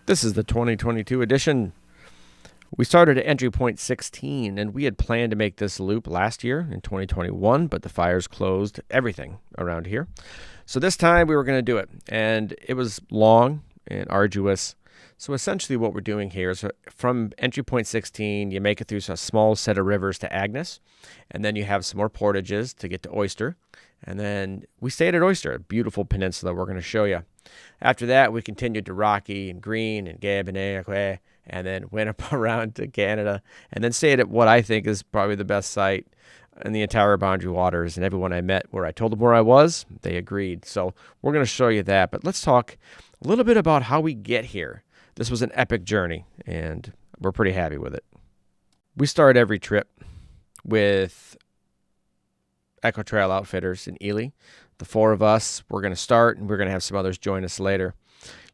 This is the 2022 edition. We started at entry point 16, and we had planned to make this loop last year in 2021, but the fires closed everything around here. So this time we were going to do it, and it was long and arduous. So essentially what we're doing here is from entry point 16, you make it through a small set of rivers to Agnes, and then you have some more portages to get to Oyster. And then we stayed at Oyster, a beautiful peninsula we're going to show you. After that, we continued to Rocky and Green and Gebe and LacLaCroix, and then went up around to Canada, and then stayed at what I think is probably the best site in the entire Boundary Waters. And everyone I met where I told them where I was, they agreed. So we're going to show you that. But let's talk a little bit about how we get here. This was an epic journey, and we're pretty happy with it. We start every trip with Echo Trail Outfitters in Ely. The four of us, we're going to start, and we're going to have some others join us later.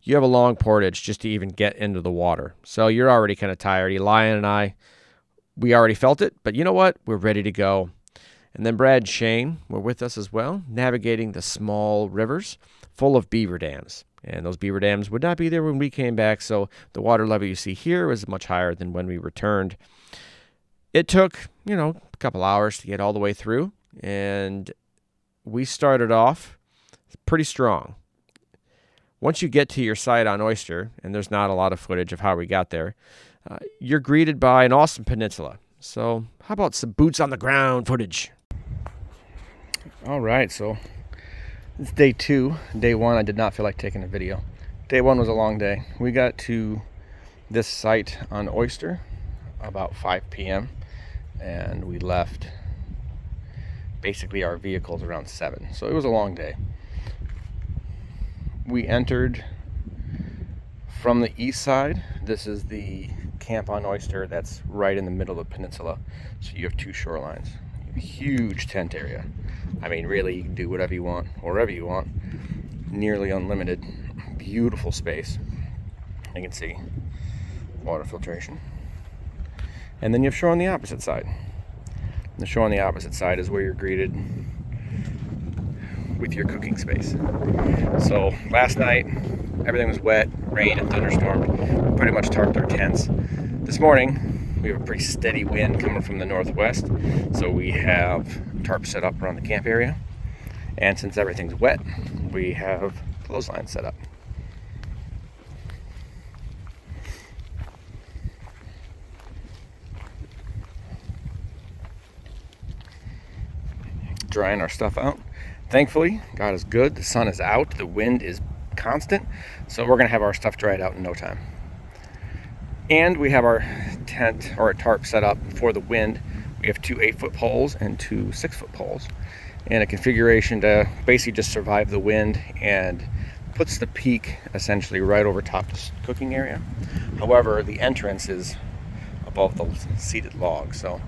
You have a long portage just to even get into the water. So you're already kind of tired. Elian and I, we already felt it, but you know what? We're ready to go. And then Brad and Shane were with us as well, navigating the small rivers full of beaver dams. And those beaver dams would not be there when we came back, so the water level you see here was much higher than when we returned. It took, a couple hours to get all the way through, and we started off pretty strong. Once you get to your site on Oyster, and there's not a lot of footage of how we got there, you're greeted by an awesome peninsula. So how about some boots on the ground footage? All right, so it's day 2. Day 1, I did not feel like taking a video. Day 1 was a long day. We got to this site on Oyster about 5 p.m. and we left basically our vehicles around 7. So it was a long day. We entered from the east side. This is the camp on Oyster that's right in the middle of the peninsula. So you have 2 shorelines. You have a huge tent area. I mean, really, you can do whatever you want, wherever you want. Nearly unlimited. Beautiful space. You can see water filtration. And then you have shore on the opposite side. The shore on the opposite side is where you're greeted with your cooking space. So last night, everything was wet, rain and thunderstormed. We pretty much tarped our tents. This morning, we have a pretty steady wind coming from the northwest. So we have tarps set up around the camp area. And since everything's wet, we have clothesline set up. Drying our stuff out. Thankfully, God is good. The sun is out. The wind is constant. So we're going to have our stuff dried out in no time. And we have our tent or a tarp set up for the wind. We have 2 8-foot poles and 2 6-foot poles. And a configuration to basically just survive the wind and puts the peak essentially right over top the cooking area. However, the entrance is above the seated log. So,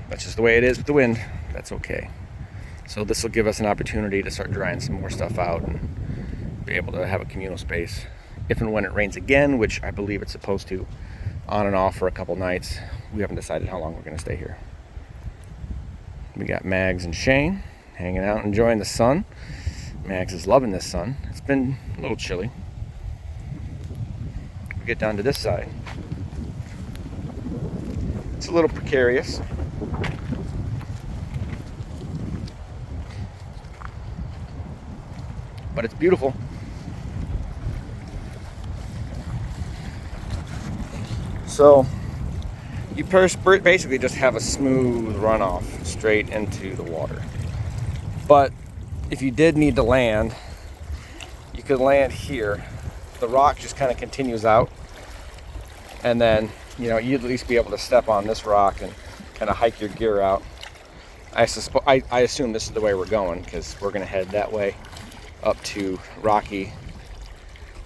that's just the way it is with the wind. That's okay. So this will give us an opportunity to start drying some more stuff out and be able to have a communal space if and when it rains again, which I believe it's supposed to, on and off for a couple nights. We haven't decided how long we're going to stay here. We got Mags and Shane hanging out, enjoying the sun. Mags is loving this sun. It's been a little chilly. We get down to this side. It's a little precarious. But it's beautiful. So you basically just have a smooth runoff straight into the water. But if you did need to land, you could land here. The rock just kind of continues out, and then you'd at least be able to step on this rock and kind of hike your gear out. I assume this is the way we're going, because we're going to head that way up to Rocky,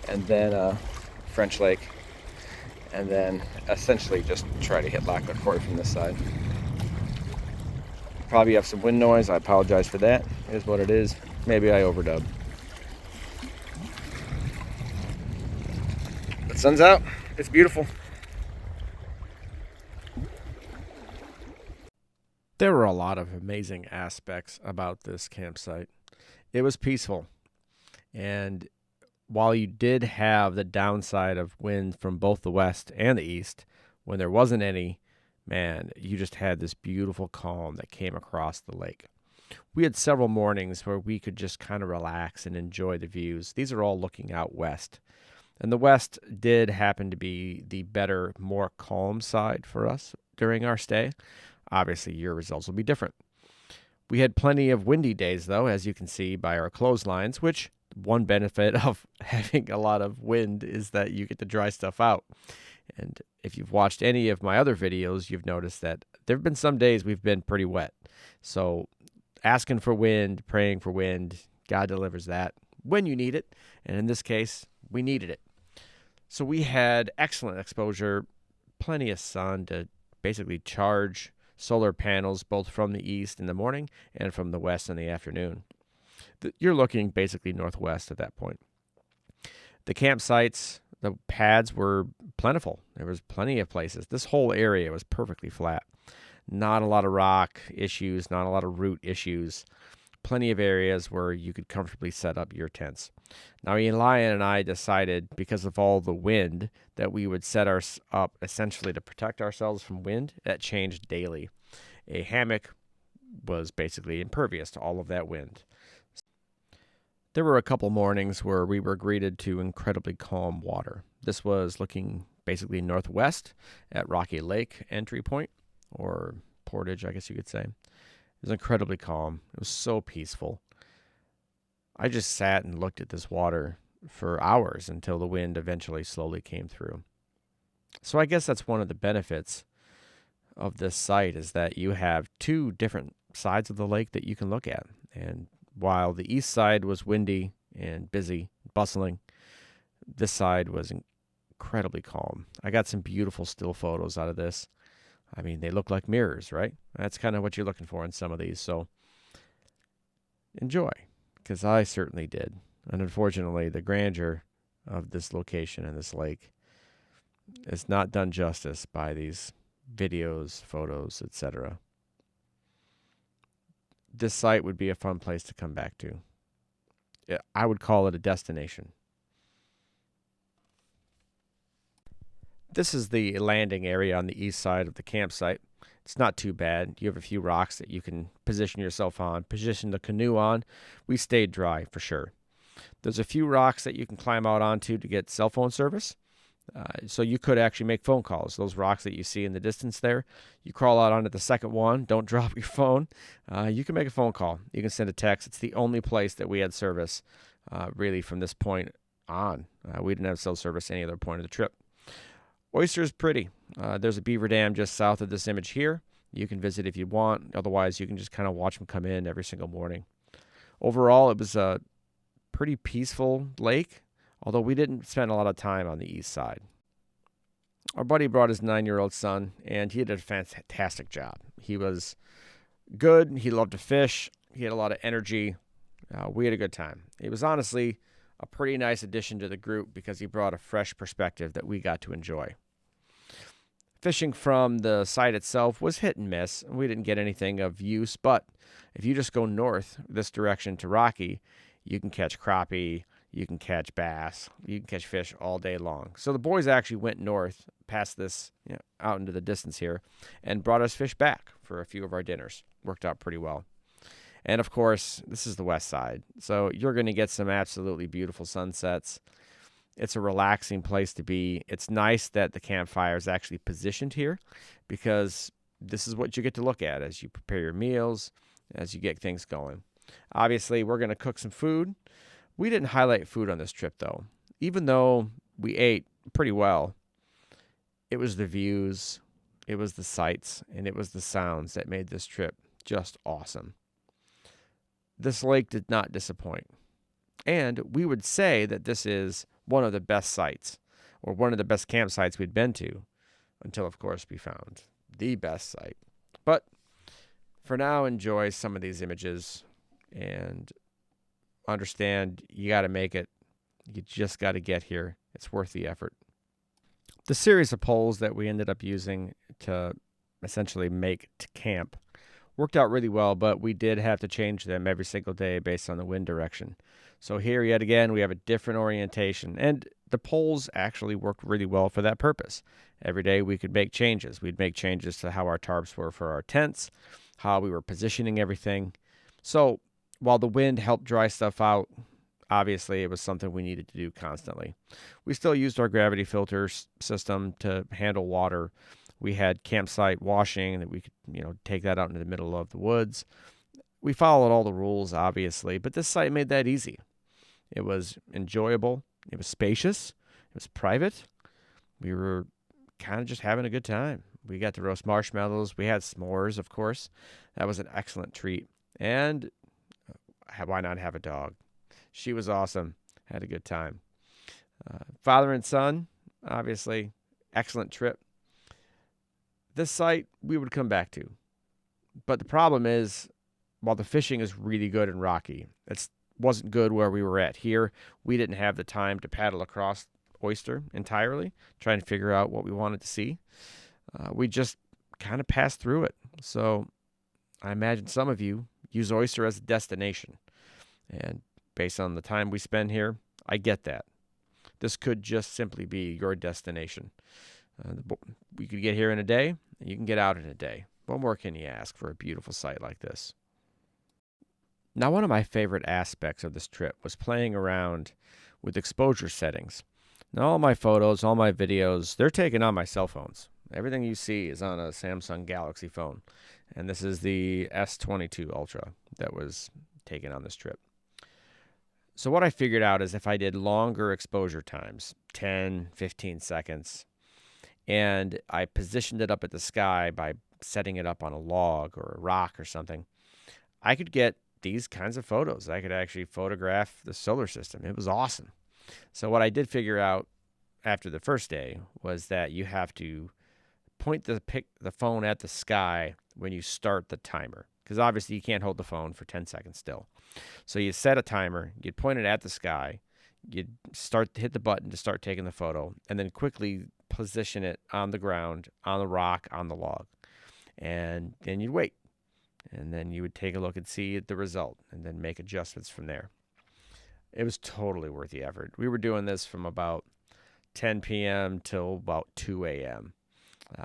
and then French Lake, and then essentially just try to hit LacLaCroix from this side. Probably have some wind noise. I apologize for that. It is what it is. Maybe I overdub. But sun's out. It's beautiful. There were a lot of amazing aspects about this campsite. It was peaceful. And while you did have the downside of wind from both the west and the east, when there wasn't any, man, you just had this beautiful calm that came across the lake. We had several mornings where we could just kind of relax and enjoy the views. These are all looking out west. And the west did happen to be the better, more calm side for us during our stay. Obviously, your results will be different. We had plenty of windy days, though, as you can see by our clotheslines, which one benefit of having a lot of wind is that you get to dry stuff out. And if you've watched any of my other videos, you've noticed that there have been some days we've been pretty wet. So asking for wind, praying for wind, God delivers that when you need it. And in this case, we needed it. So we had excellent exposure, plenty of sun to basically charge solar panels both from the east in the morning and from the west in the afternoon. You're looking basically northwest at that point. The campsites, the pads were plentiful. There was plenty of places. This whole area was perfectly flat. Not a lot of rock issues, not a lot of root issues. Plenty of areas where you could comfortably set up your tents. Now, Elian and I decided, because of all the wind, that we would set ours up essentially to protect ourselves from wind. That changed daily. A hammock was basically impervious to all of that wind. There were a couple mornings where we were greeted to incredibly calm water. This was looking basically northwest at Rocky Lake entry point, or portage, I guess you could say. It was incredibly calm. It was so peaceful. I just sat and looked at this water for hours until the wind eventually slowly came through. So I guess that's one of the benefits of this site, is that you have two different sides of the lake that you can look at. And while the east side was windy and busy, bustling, this side was incredibly calm. I got some beautiful still photos out of this. I mean, they look like mirrors, right? That's kind of what you're looking for in some of these. So enjoy, because I certainly did. And unfortunately, the grandeur of this location and this lake is not done justice by these videos, photos, etc. This site would be a fun place to come back to. I would call it a destination. This is the landing area on the east side of the campsite. It's not too bad. You have a few rocks that you can position yourself on, position the canoe on. We stayed dry for sure. There's a few rocks that you can climb out onto to get cell phone service. So you could actually make phone calls. Those rocks that you see in the distance there, you crawl out onto the second one. Don't drop your phone. You can make a phone call. You can send a text. It's the only place that we had service really from this point on. We didn't have cell service any other point of the trip. Oyster is pretty. There's a beaver dam just south of this image here. You can visit if you want. Otherwise, you can just kind of watch them come in every single morning. Overall, it was a pretty peaceful lake, although we didn't spend a lot of time on the east side. Our buddy brought his 9-year-old son, and he did a fantastic job. He was good. He loved to fish. He had a lot of energy. We had a good time. It was honestly a pretty nice addition to the group because he brought a fresh perspective that we got to enjoy. Fishing from the site itself was hit and miss. We didn't get anything of use, but if you just go north this direction to Rocky, you can catch crappie, you can catch bass, you can catch fish all day long. So the boys actually went north past this, out into the distance here, and brought us fish back for a few of our dinners. Worked out pretty well. And of course, this is the west side, so you're going to get some absolutely beautiful sunsets. It's a relaxing place to be. It's nice that the campfire is actually positioned here, because this is what you get to look at as you prepare your meals, as you get things going. Obviously, we're going to cook some food. We didn't highlight food on this trip, though. Even though we ate pretty well, it was the views, it was the sights, and it was the sounds that made this trip just awesome. This lake did not disappoint. And we would say that this is one of the best sites, or one of the best campsites we'd been to, until, of course, we found the best site. But for now, enjoy some of these images and understand you got to make it. You just got to get here. It's worth the effort. The series of poles that we ended up using to essentially make to camp worked out really well, but we did have to change them every single day based on the wind direction. So here yet again, we have a different orientation, and the poles actually worked really well for that purpose. Every day we could make changes. We'd make changes to how our tarps were for our tents, how we were positioning everything. So while the wind helped dry stuff out, obviously it was something we needed to do constantly. We still used our gravity filter system to handle water. We had campsite washing that we could, take that out into the middle of the woods. We followed all the rules, obviously, but this site made that easy. It was enjoyable. It was spacious. It was private. We were kind of just having a good time. We got to roast marshmallows. We had s'mores, of course. That was an excellent treat. And why not have a dog? She was awesome. Had a good time. Father and son, obviously, excellent trip. This site we would come back to. But the problem is, while the fishing is really good and rocky, it wasn't good where we were at here. We didn't have the time to paddle across Oyster entirely, trying to figure out what we wanted to see. We just kind of passed through it. So I imagine some of you use Oyster as a destination. And based on the time we spend here, I get that. This could just simply be your destination. We could get here in a day, and you can get out in a day. What more can you ask for a beautiful site like this? Now, one of my favorite aspects of this trip was playing around with exposure settings. Now, all my photos, all my videos, they're taken on my cell phones. Everything you see is on a Samsung Galaxy phone. And this is the S22 Ultra that was taken on this trip. So what I figured out is if I did longer exposure times, 10, 15 seconds, and I positioned it up at the sky by setting it up on a log or a rock or something, I could get these kinds of photos. I could actually photograph the solar system. It was awesome. So what I did figure out after the first day was that you have to point the phone at the sky when you start the timer, because obviously you can't hold the phone for 10 seconds still. So you set a timer, you'd point it at the sky, you'd hit the button to start taking the photo, and then quickly position it on the ground, on the rock, on the log. And then you'd wait. And then you would take a look and see the result and then make adjustments from there. It was totally worth the effort. We were doing this from about 10 p.m. till about 2 a.m.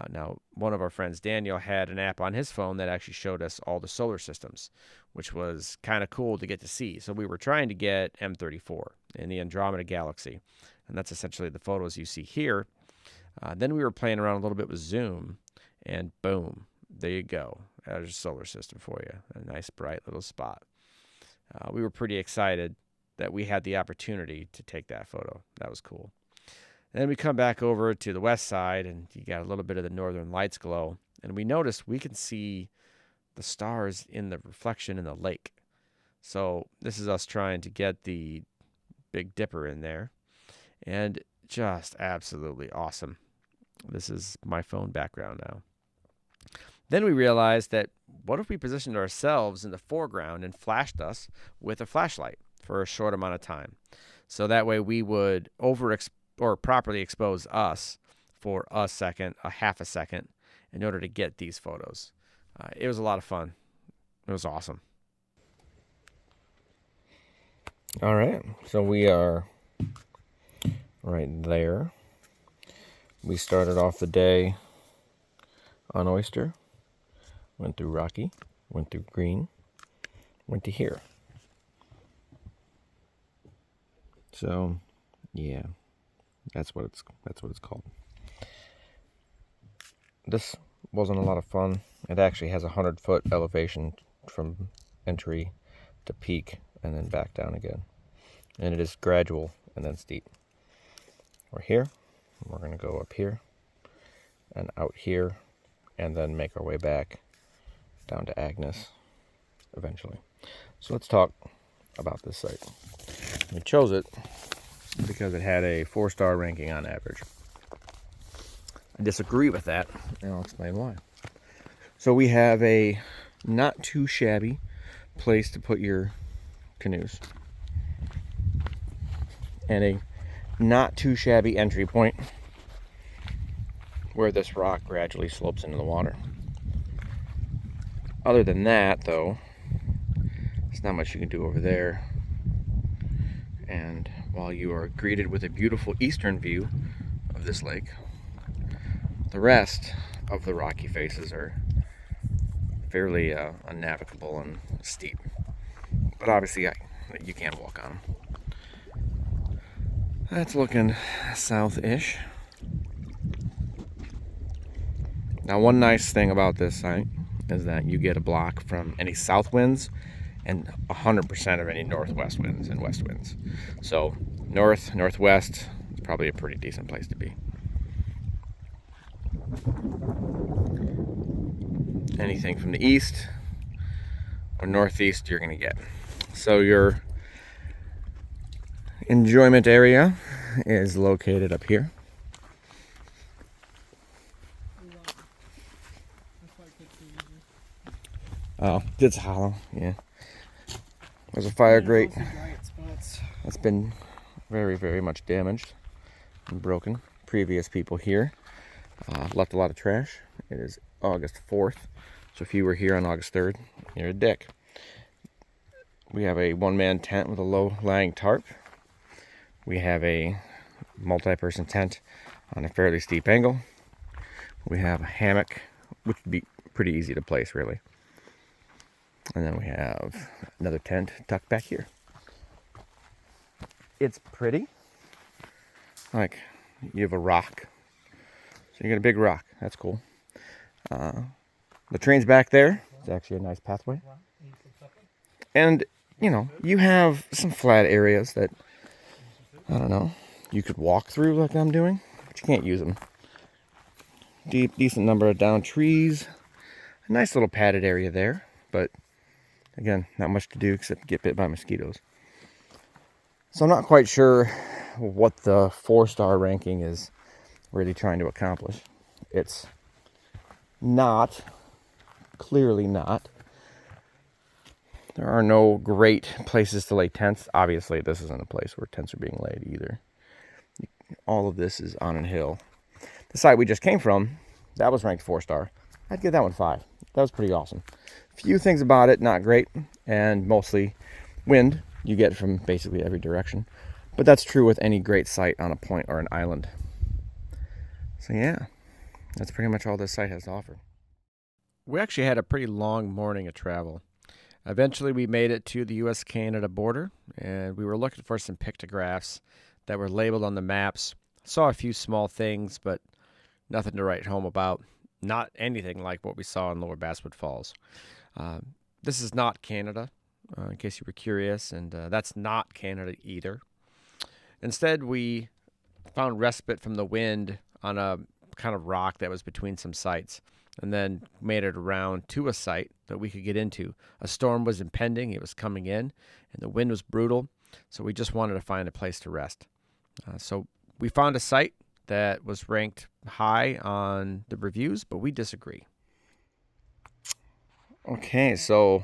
Now, one of our friends, Daniel, had an app on his phone that actually showed us all the solar systems, which was kind of cool to get to see. So we were trying to get M34 in the Andromeda Galaxy, and that's essentially the photos you see here. Then we were playing around a little bit with zoom, and boom, there you go. There's a solar system for you, a nice bright little spot. We were pretty excited that we had the opportunity to take that photo. That was cool. And then we come back over to the west side, and you got a little bit of the northern lights glow, and we notice we can see the stars in the reflection in the lake. So this is us trying to get the Big Dipper in there, and just absolutely awesome. This is my phone background now. Then we realized that what if we positioned ourselves in the foreground and flashed us with a flashlight for a short amount of time? So that way we would properly expose us for a second, a half a second, in order to get these photos. It was a lot of fun. It was awesome. All right, so we are right there. We started off the day on Oyster, went through Rocky, went through Green, went to here. So, yeah, that's what it's called. This wasn't a lot of fun. It actually has a 100-foot elevation from entry to peak and then back down again. And it is gradual and then steep. We're here. We're going to go up here and out here and then make our way back down to Agnes eventually. So let's talk about this site. We chose it because it had a 4-star ranking on average. I disagree with that, and I'll explain why. So we have a not too shabby place to put your canoes, and a not too shabby entry point where this rock gradually slopes into the water. Other than that, though, there's not much you can do over there. And while you are greeted with a beautiful eastern view of this lake, the rest of the rocky faces are fairly unnavigable and steep. But obviously you can walk on them. That's looking south-ish. Now, one nice thing about this site is that you get a block from any south winds and 100% of any northwest winds and west winds. So north, northwest is probably a pretty decent place to be. Anything from the east or northeast you're going to get. So your enjoyment area is located up here. Oh, it's hollow, yeah. There's a fire grate that's been very, very much damaged and broken. Previous people here left a lot of trash. It is August 4th, so if you were here on August 3rd, you're a dick. We have a one-man tent with a low-lying tarp. We have a multi-person tent on a fairly steep angle. We have a hammock, which would be pretty easy to place, really. And then we have another tent tucked back here. It's pretty. Like, you have a rock. So you got a big rock. That's cool. The train's back there. It's actually a nice pathway. And, you know, you have some flat areas that, I don't know, you could walk through like I'm doing, but you can't use them. Decent number of downed trees. A nice little padded area there, but again, not much to do except get bit by mosquitoes. So I'm not quite sure what the 4-star ranking is really trying to accomplish. It's not, clearly not. There are no great places to lay tents. Obviously, this isn't a place where tents are being laid either. All of this is on a hill. The site we just came from, that was ranked 4-star. I'd give that one 5. That was pretty awesome. Few things about it, not great, and mostly wind you get from basically every direction. But that's true with any great site on a point or an island. So yeah, that's pretty much all this site has to offer. We actually had a pretty long morning of travel. Eventually we made it to the US-Canada border, and we were looking for some pictographs that were labeled on the maps. Saw a few small things, but nothing to write home about. Not anything like what we saw in Lower Basswood Falls. This is not Canada, in case you were curious, and that's not Canada either. Instead, we found respite from the wind on a kind of rock that was between some sites, and then made it around to a site that we could get into. A storm was impending, it was coming in, and the wind was brutal, so we just wanted to find a place to rest. So we found a site that was ranked high on the reviews, but we disagree. Okay, so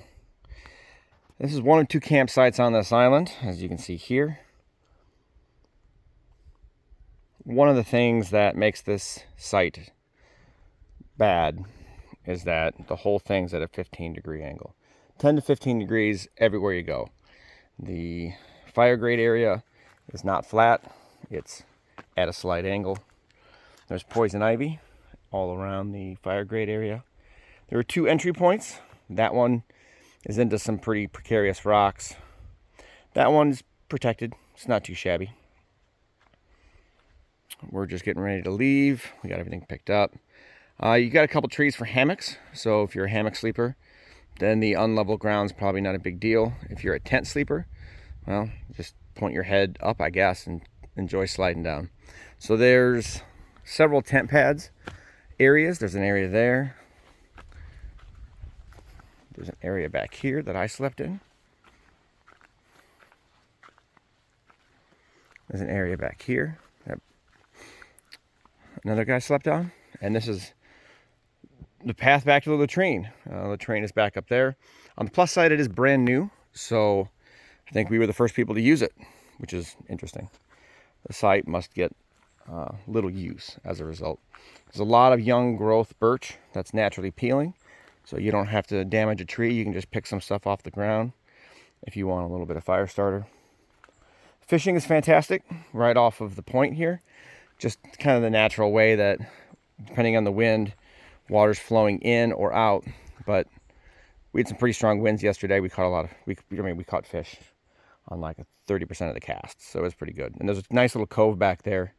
this is one of 2 campsites on this island, as you can see here. One of the things that makes this site bad is that the whole thing's at a 15-degree angle. 10 to 15 degrees everywhere you go. The fire grate area is not flat, it's at a slight angle. There's poison ivy all around the fire grate area. There are 2 entry points. That one is into some pretty precarious rocks. That one's protected. It's not too shabby. We're just getting ready to leave. We got everything picked up. You got a couple trees for hammocks. So if you're a hammock sleeper, then the unlevel ground's probably not a big deal. If you're a tent sleeper, well, just point your head up, I guess, and enjoy sliding down. So there's several tent pads areas. There's an area there. There's an area back here that I slept in. There's an area back here that another guy slept on. And this is the path back to the latrine. The latrine is back up there. On the plus side, it is brand new. So I think we were the first people to use it, which is interesting. The site must get little use as a result. There's a lot of young growth birch that's naturally peeling. So you don't have to damage a tree. You can just pick some stuff off the ground if you want a little bit of fire starter. Fishing is fantastic right off of the point here. Just kind of the natural way that, depending on the wind, water's flowing in or out. But we had some pretty strong winds yesterday. We caught a lot of, we caught fish on like 30% of the casts, so it was pretty good. And there's a nice little cove back there.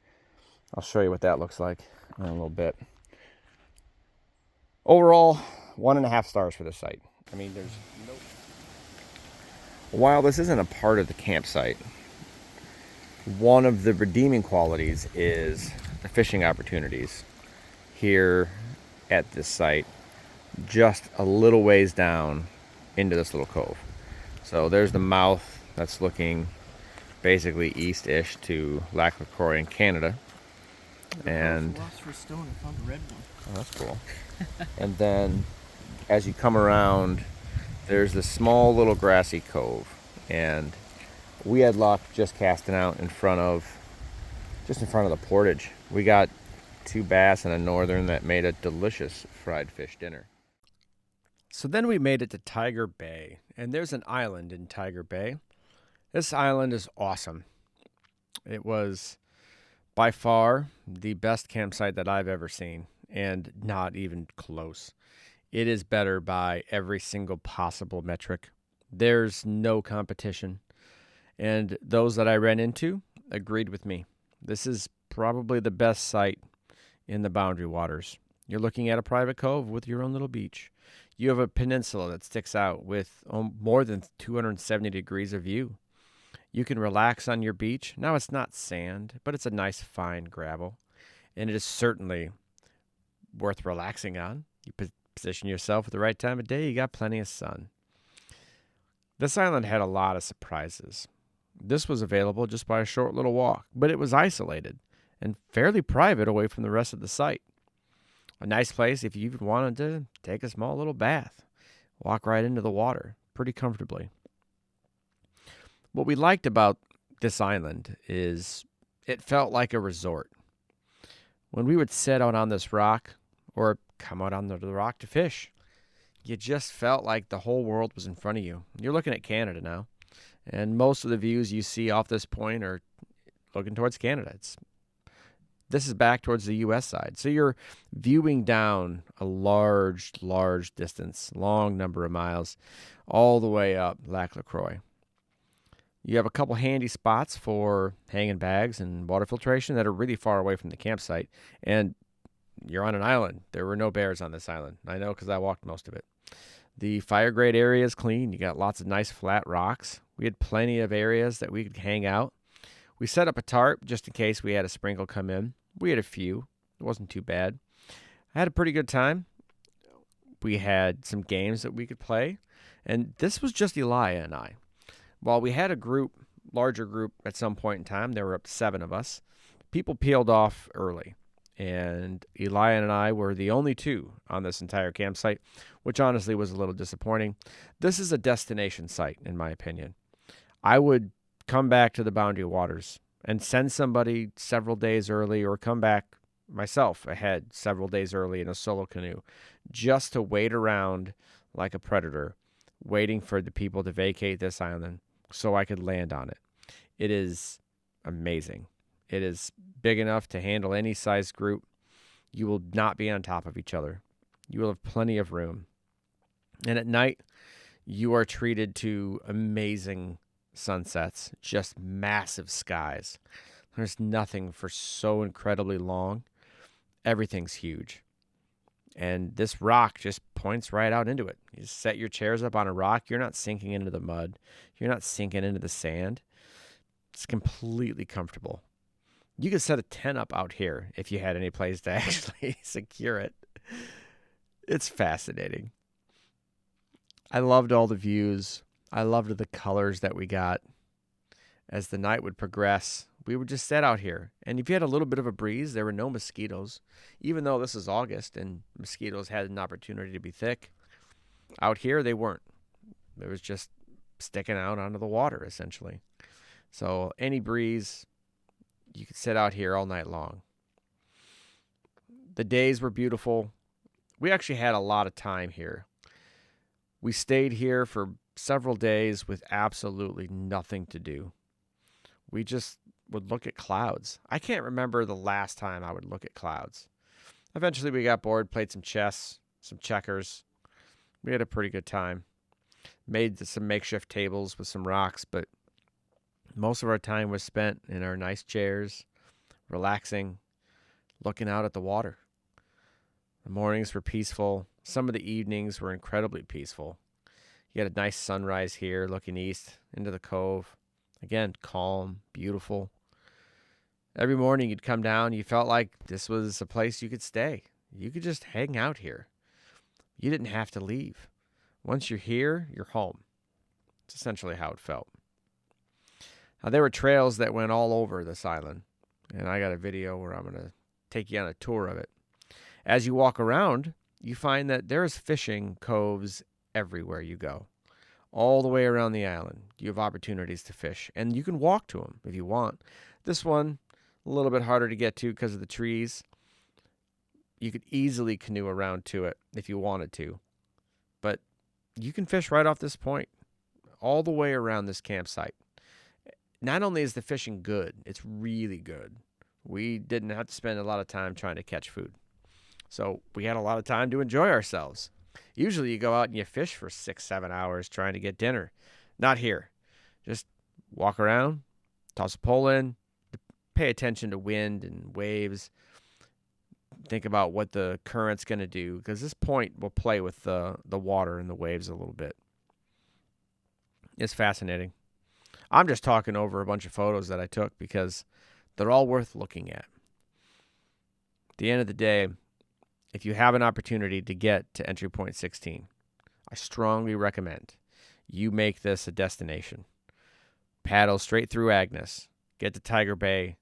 I'll show you what that looks like in a little bit. Overall, 1.5 stars for this site. I mean, there's no... While this isn't a part of the campsite, one of the redeeming qualities is the fishing opportunities here at this site, just a little ways down into this little cove. So there's the mouth that's looking basically east-ish to LacLaCroix in Canada. And lost for a stone and found a red one. Oh, that's cool. And then as you come around, there's this small little grassy cove, and we had luck just casting out in front of the portage. We got 2 bass and a northern that made a delicious fried fish dinner. So then we made it to Tiger Bay, and there's an island in Tiger Bay. This island is awesome. It was by far the best campsite that I've ever seen, and not even close. It is better by every single possible metric. There's no competition. And those that I ran into agreed with me. This is probably the best site in the Boundary Waters. You're looking at a private cove with your own little beach. You have a peninsula that sticks out with more than 270 degrees of view. You can relax on your beach. Now, it's not sand, but it's a nice fine gravel. And it is certainly worth relaxing on. You position yourself at the right time of day, you got plenty of sun. This island had a lot of surprises. This was available just by a short little walk, but it was isolated and fairly private away from the rest of the site. A nice place if you even wanted to take a small little bath. Walk right into the water pretty comfortably. What we liked about this island is it felt like a resort. When we would sit out on this rock or come out on the rock to fish, you just felt like the whole world was in front of you. You're looking at Canada now, and most of the views you see off this point are looking towards Canada. This is back towards the U.S. side. So you're viewing down a large distance, long number of miles, all the way up LacLaCroix. You have a couple handy spots for hanging bags and water filtration that are really far away from the campsite. And you're on an island. There were no bears on this island. I know because I walked most of it. The fire grade area is clean. You got lots of nice flat rocks. We had plenty of areas that we could hang out. We set up a tarp just in case we had a sprinkle come in. We had a few. It wasn't too bad. I had a pretty good time. We had some games that we could play. And this was just Elia and I. While we had a larger group at some point in time, there were up to 7 of us, people peeled off early. And Elia and I were the only 2 on this entire campsite, which honestly was a little disappointing. This is a destination site, in my opinion. I would come back to the Boundary Waters and send somebody several days early, or come back myself ahead several days early in a solo canoe, just to wait around like a predator, waiting for the people to vacate this island so I could land on it. It is amazing. It is big enough to handle any size group. You will not be on top of each other. You will have plenty of room. And at night, you are treated to amazing sunsets, just massive skies. There's nothing for so incredibly long. Everything's huge. And this rock just points right out into it. You just set your chairs up on a rock. You're not sinking into the mud. You're not sinking into the sand. It's completely comfortable. You could set a tent up out here if you had any place to actually secure it. It's fascinating. I loved all the views. I loved the colors that we got. As the night would progress, we would just sit out here. And if you had a little bit of a breeze, there were no mosquitoes. Even though this is August and mosquitoes had an opportunity to be thick, out here they weren't. It was just sticking out onto the water, essentially. So any breeze, you could sit out here all night long. The days were beautiful. We actually had a lot of time here. We stayed here for several days with absolutely nothing to do. we just would look at clouds. I can't remember the last time I would look at clouds. Eventually we got bored, played some chess, some checkers. We had a pretty good time. Made some makeshift tables with some rocks, but most of our time was spent in our nice chairs, relaxing, looking out at the water. The mornings were peaceful. Some of the evenings were incredibly peaceful. You had a nice sunrise here, looking east into the cove. Again, calm, beautiful. Every morning you'd come down, you felt like this was a place you could stay. You could just hang out here. You didn't have to leave. Once you're here, you're home. It's essentially how it felt. Now, there were trails that went all over this island, and I got a video where I'm going to take you on a tour of it. As you walk around, you find that there's fishing coves everywhere you go. All the way around the island, you have opportunities to fish, and you can walk to them if you want. This one, a little bit harder to get to because of the trees. You could easily canoe around to it if you wanted to, but you can fish right off this point, all the way around this campsite. Not only is the fishing good, it's really good. We didn't have to spend a lot of time trying to catch food. So we had a lot of time to enjoy ourselves. Usually you go out and you fish for 6-7 hours trying to get dinner. Not here. Just walk around, toss a pole in, pay attention to wind and waves. Think about what the current's going to do, because this point will play with the water and the waves a little bit. It's fascinating. I'm just talking over a bunch of photos that I took because they're all worth looking at. At the end of the day, if you have an opportunity to get to Entry Point 16, I strongly recommend you make this a destination. Paddle straight through Agnes, get to Tiger Bay,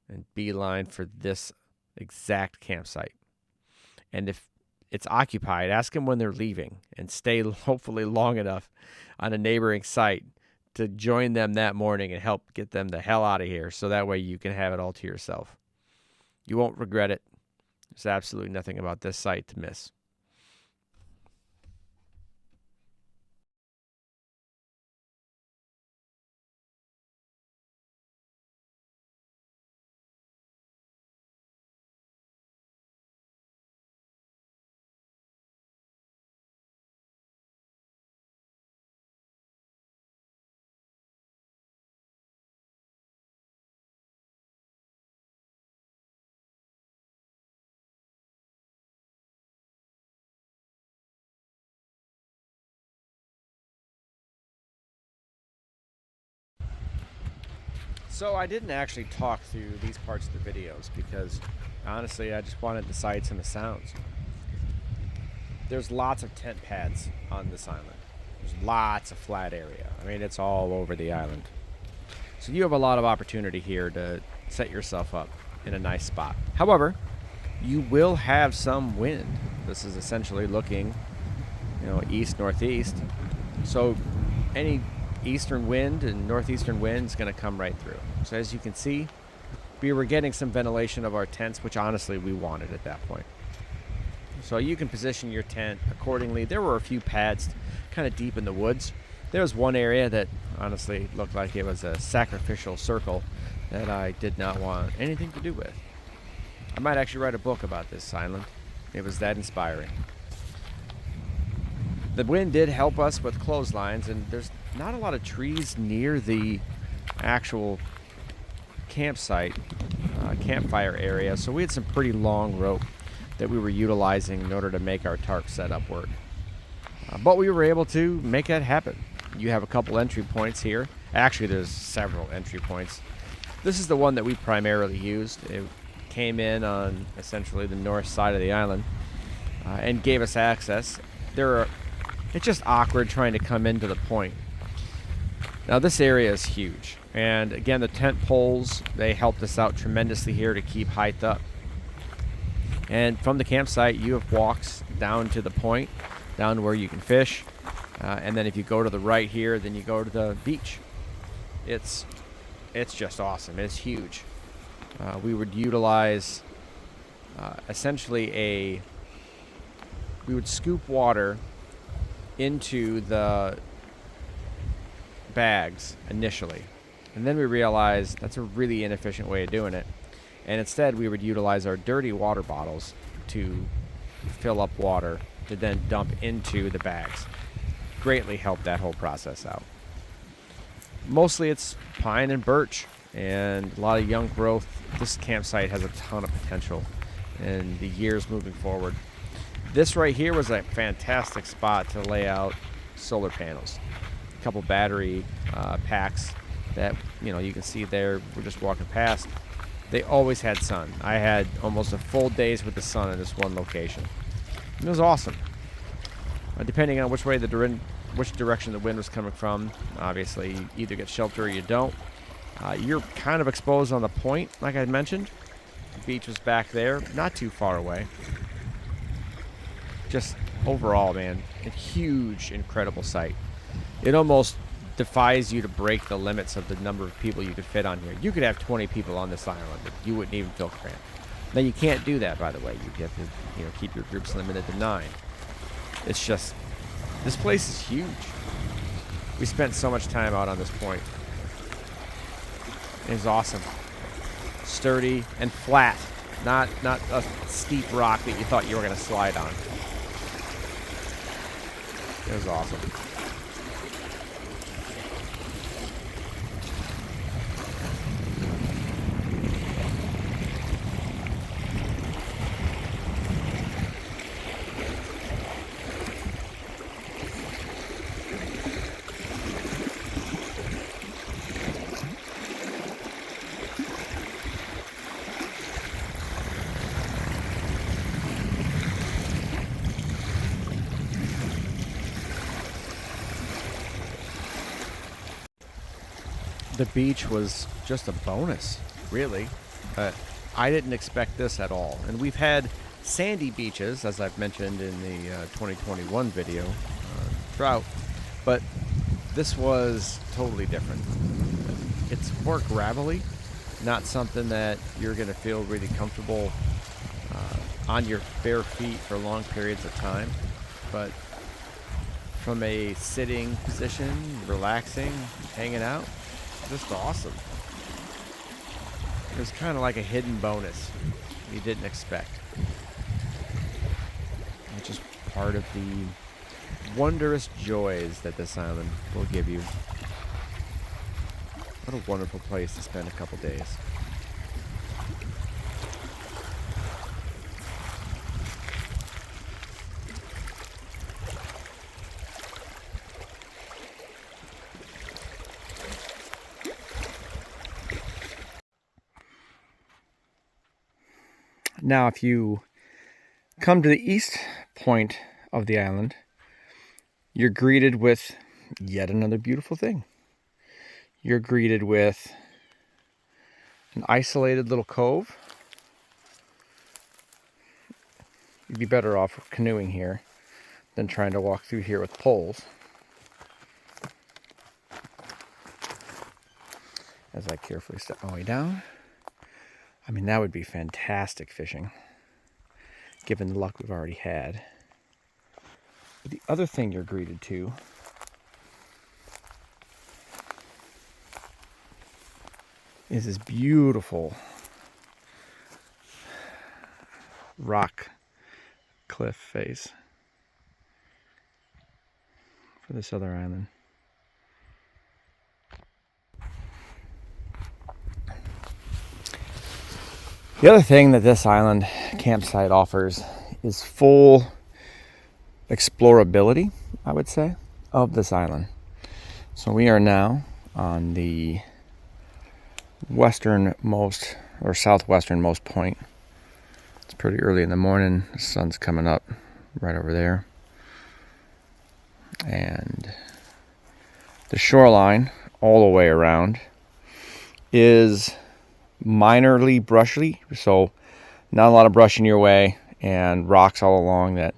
and beeline for this exact campsite. And if it's occupied, ask them when they're leaving and stay hopefully long enough on a neighboring site to join them that morning and help get them the hell out of here, so that way you can have it all to yourself. You won't regret it. There's absolutely nothing about this site to miss. So I didn't actually talk through these parts of the videos because honestly I just wanted the sights and the sounds. There's lots of tent pads on this island. There's lots of flat area. I mean, it's all over the island. So you have a lot of opportunity here to set yourself up in a nice spot. However, you will have some wind. This is essentially looking, east northeast. So any eastern wind and northeastern wind is going to come right through. So as you can see, we were getting some ventilation of our tents, which honestly we wanted at that point. So you can position your tent accordingly. There were a few pads kind of deep in the woods. There was one area that honestly looked like it was a sacrificial circle that I did not want anything to do with. I might actually write a book about this island. It was that inspiring. The wind did help us with clotheslines, and there's not a lot of trees near the actual campsite, campfire area, so we had some pretty long rope that we were utilizing in order to make our tarp setup work. But we were able to make that happen. You have a couple entry points here. Actually, there's several entry points. This is the one that we primarily used. It came in on essentially the north side of the island and gave us access. It's just awkward trying to come into the point. Now this area is huge, and again the tent poles, they helped us out tremendously here to keep height up. And from the campsite you have walks down to the point, down to where you can fish, and then if you go to the right here, then you go to the beach. It's just awesome. It's huge. We would utilize essentially we would scoop water into the bags initially, And then we realized that's a really inefficient way of doing it. And instead, we would utilize our dirty water bottles to fill up water to then dump into the bags. Greatly helped that whole process out. Mostly it's pine and birch and a lot of young growth. This campsite has a ton of potential in the years moving forward. This right here was a fantastic spot to lay out solar panels. A couple battery packs that you can see there. We're just walking past. They always had sun. I had almost a full day's with the sun in this one location. It was awesome. Depending on which direction the wind was coming from, obviously you either get shelter or you don't. You're kind of exposed on the point, like I mentioned. The beach was back there, not too far away. Just overall, man, a huge, incredible site. It almost defies you to break the limits of the number of people you could fit on here. You could have 20 people on this island, but you wouldn't even feel cramped. Now you can't do that, by the way. You have to, keep your groups limited to 9. It's just, this place is huge. We spent so much time out on this point. It was awesome. Sturdy and flat, not a steep rock that you thought you were going to slide on. It was awesome. The beach was just a bonus, really. I didn't expect this at all. And we've had sandy beaches, as I've mentioned in the 2021 video, drought, but this was totally different. It's more gravelly, not something that you're going to feel really comfortable on your bare feet for long periods of time, but from a sitting position, relaxing, hanging out, just awesome. It was kind of like a hidden bonus you didn't expect. It's just part of the wondrous joys that this island will give you. What a wonderful place to spend a couple days. Now, if you come to the east point of the island, you're greeted with yet another beautiful thing. You're greeted with an isolated little cove. You'd be better off canoeing here than trying to walk through here with poles. As I carefully step my way down. I mean, that would be fantastic fishing, given the luck we've already had. But the other thing you're greeted to is this beautiful rock cliff face for this other island. The other thing that this island campsite offers is full explorability, I would say, of this island. So we are now on the westernmost or southwesternmost point. It's pretty early in the morning. The sun's coming up right over there. And the shoreline all the way around is minorly brushy, so not a lot of brush in your way and rocks all along that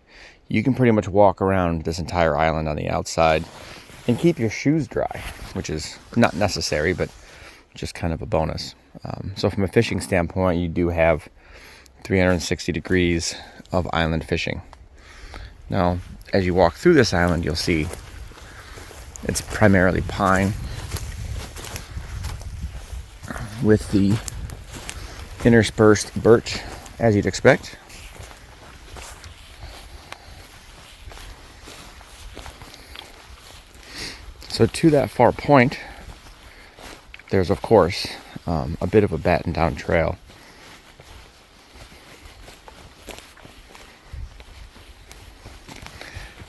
you can pretty much walk around this entire island on the outside and keep your shoes dry, which is not necessary, but just kind of a bonus. So from a fishing standpoint, you do have 360 degrees of island fishing. Now, as you walk through this island, you'll see it's primarily pine. with the interspersed birch, as you'd expect. So to that far point, there's of course a bit of a battened down trail.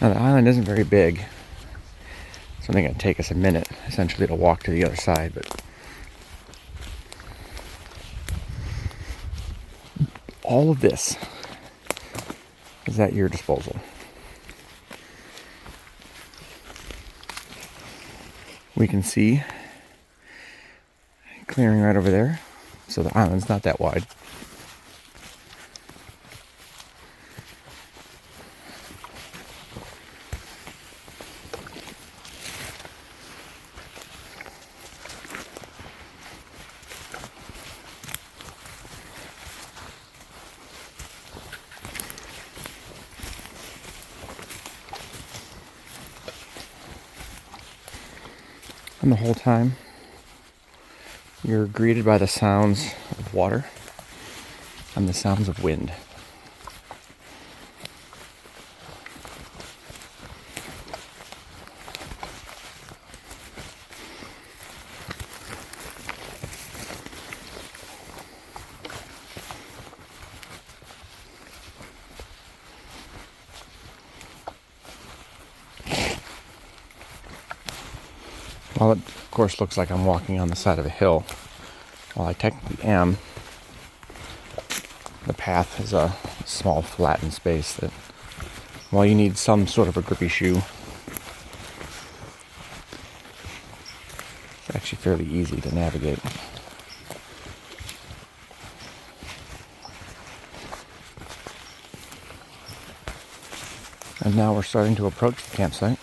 Now the island isn't very big. It's only going to take us a minute essentially to walk to the other side, but all of this is at your disposal. We can see clearing right over there, so the island's not that wide. And the whole time, you're greeted by the sounds of water and the sounds of wind. While it, of course, looks like I'm walking on the side of a hill, while I technically am, the path is a small flattened space that, while you need some sort of a grippy shoe, it's actually fairly easy to navigate. And now we're starting to approach the campsite.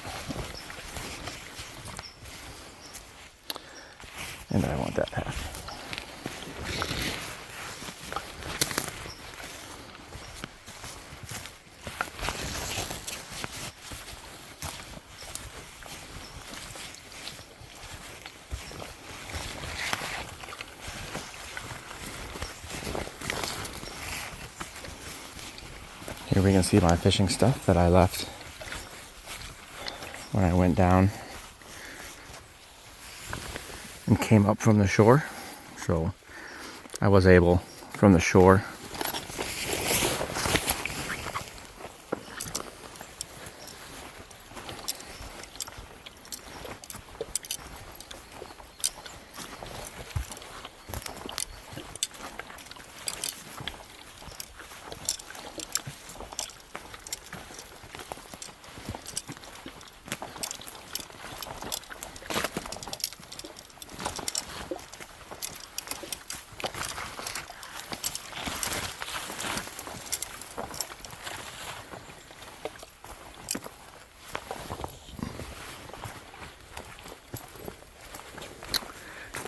And I want that path. Here we can see my fishing stuff that I left when I went down and came up from the shore. So I was able, from the shore,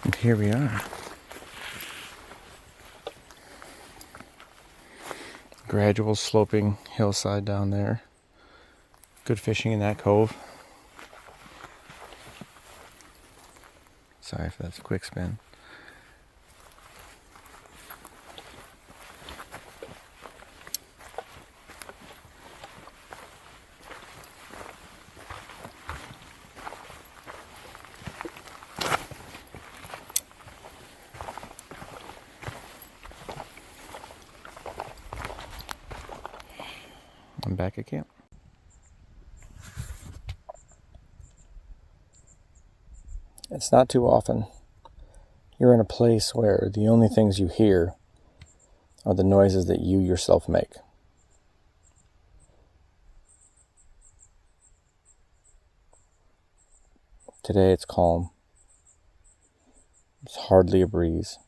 and here we are. Gradual sloping hillside down there. Good fishing in that cove. Sorry for that quick spin. I'm back at camp. It's not too often you're in a place where the only things you hear are the noises that you yourself make. Today it's calm. It's hardly a breeze.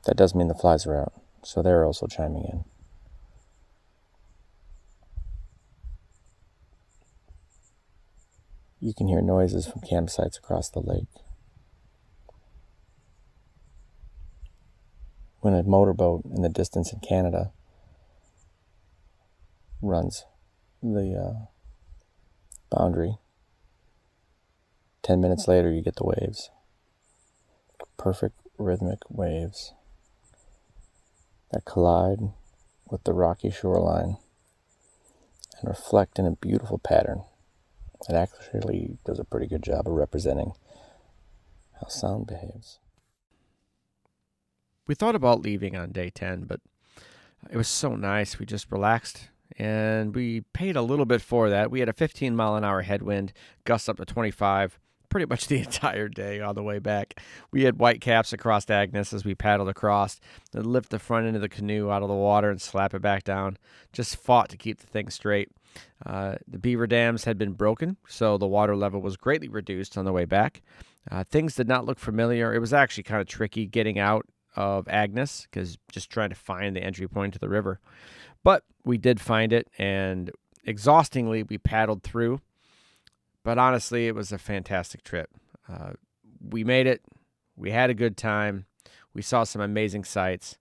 That does mean the flies are out, so they're also chiming in. You can hear noises from campsites across the lake. When a motorboat in the distance in Canada runs the boundary, 10 minutes later you get the waves. perfect rhythmic waves that collide with the rocky shoreline and reflect in a beautiful pattern. It actually does a pretty good job of representing how sound behaves. We thought about leaving on day 10, but it was so nice. We just relaxed, and we paid a little bit for that. We had a 15-mile-an-hour headwind, gusts up to 25, pretty much the entire day on the way back. We had white caps across Agnes as we paddled across, and lift the front end of the canoe out of the water and slap it back down. Just fought to keep the thing straight. The beaver dams had been broken, so the water level was greatly reduced on the way back. Things did not look familiar. It was actually kind of tricky getting out of Agnes, because just trying to find the entry point to the river. But we did find it, and exhaustingly we paddled through. But honestly, it was a fantastic trip. We made it. We had a good time. We saw some amazing sights,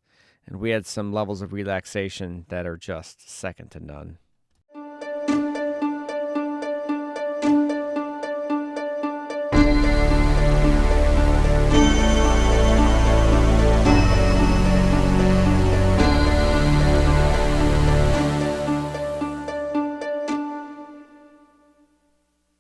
and we had some levels of relaxation that are just second to none.